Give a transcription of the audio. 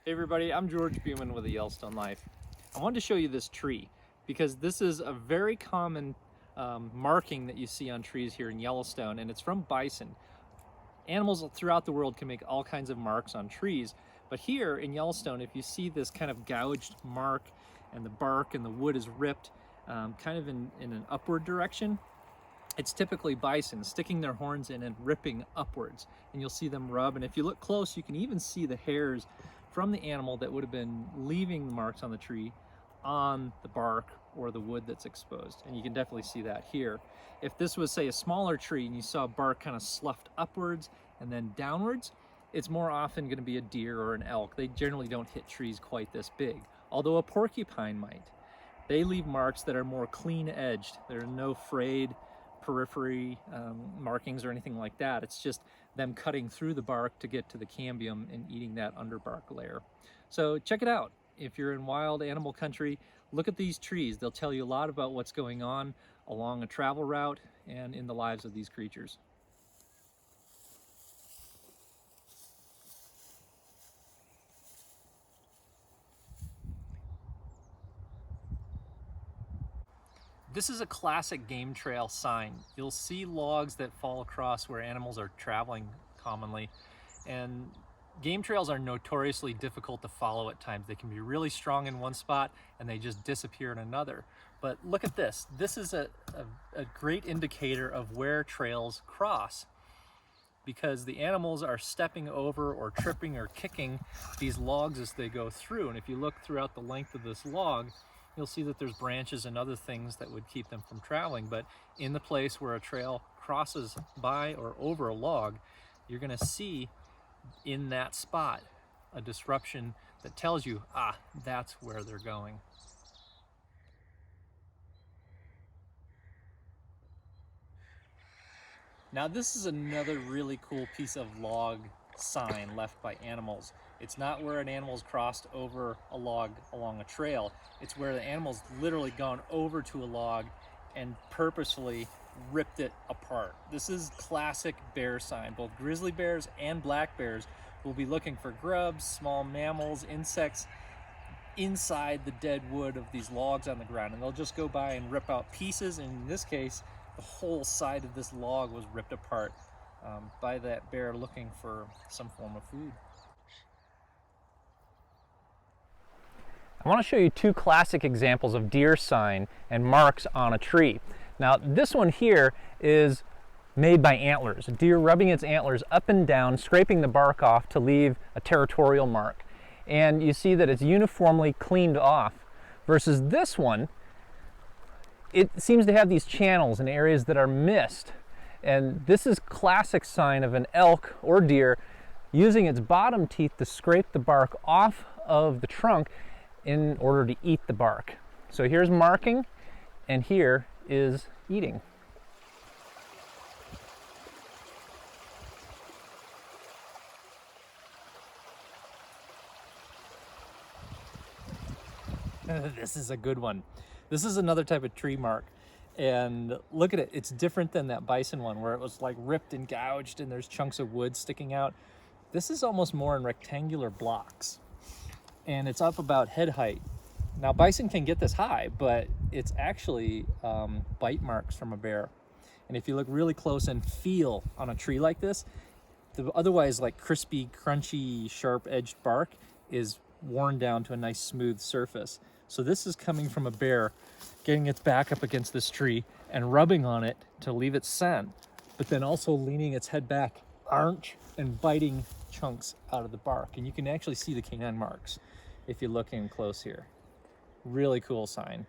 Hey everybody, I'm George Bumann with the Yellowstone Life. I wanted to show you this tree because this is a very common marking that you see on trees here in Yellowstone, and it's from bison. Animals throughout the world can make all kinds of marks on trees, but here in Yellowstone, if you see this kind of gouged mark and the bark and the wood is ripped kind of in an upward direction, it's typically bison sticking their horns in and ripping upwards, and you'll see them rub. And if you look close, you can even see the hairs from the animal that would have been leaving the marks on the tree on the bark or the wood that's exposed. And you can definitely see that here. If this was, say, a smaller tree and you saw bark kind of sloughed upwards and then downwards, it's more often going to be a deer or an elk. They generally don't hit trees quite this big, although a porcupine might. They leave marks that are more clean edged. There are no frayed periphery markings or anything like that. It's just them cutting through the bark to get to the cambium and eating that underbark layer. So check it out. If you're in wild animal country, look at these trees. They'll tell you a lot about what's going on along a travel route and in the lives of these creatures. This is a classic game trail sign. You'll see logs that fall across where animals are traveling commonly, and game trails are notoriously difficult to follow at times. They can be really strong in one spot and they just disappear in another. But look at this. This is a great indicator of where trails cross, because the animals are stepping over or tripping or kicking these logs as they go through. And if you look throughout the length of this log, you'll see that there's branches and other things that would keep them from traveling. But in the place where a trail crosses by or over a log, you're going to see in that spot a disruption that tells you, that's where they're going. Now this is another really cool piece of log sign left by animals. It's not where an animal's crossed over a log along a trail. It's where the animal's literally gone over to a log and purposefully ripped it apart. This is classic bear sign. Both grizzly bears and black bears will be looking for grubs, small mammals, insects inside the dead wood of these logs on the ground, and they'll just go by and rip out pieces. And in this case, the whole side of this log was ripped apart by that bear looking for some form of food. I want to show you two classic examples of deer sign and marks on a tree. Now this one here is made by antlers, a deer rubbing its antlers up and down, scraping the bark off to leave a territorial mark. And you see that it's uniformly cleaned off, versus this one, it seems to have these channels in areas that are missed. And this is classic sign of an elk or deer using its bottom teeth to scrape the bark off of the trunk in order to eat the bark. So here's marking, and here is eating. This is a good one. This is another type of tree mark, and look at it. It's different than that bison one where it was like ripped and gouged and there's chunks of wood sticking out. This is almost more in rectangular blocks, and it's up about head height. Now bison can get this high, but it's actually bite marks from a bear. And if you look really close and feel on a tree like this, the otherwise like crispy, crunchy, sharp-edged bark is worn down to a nice smooth surface. So this is coming from a bear getting its back up against this tree and rubbing on it to leave its scent, but then also leaning its head back, arch, and biting chunks out of the bark. And you can actually see the canine marks if you look in close here. Really cool sign.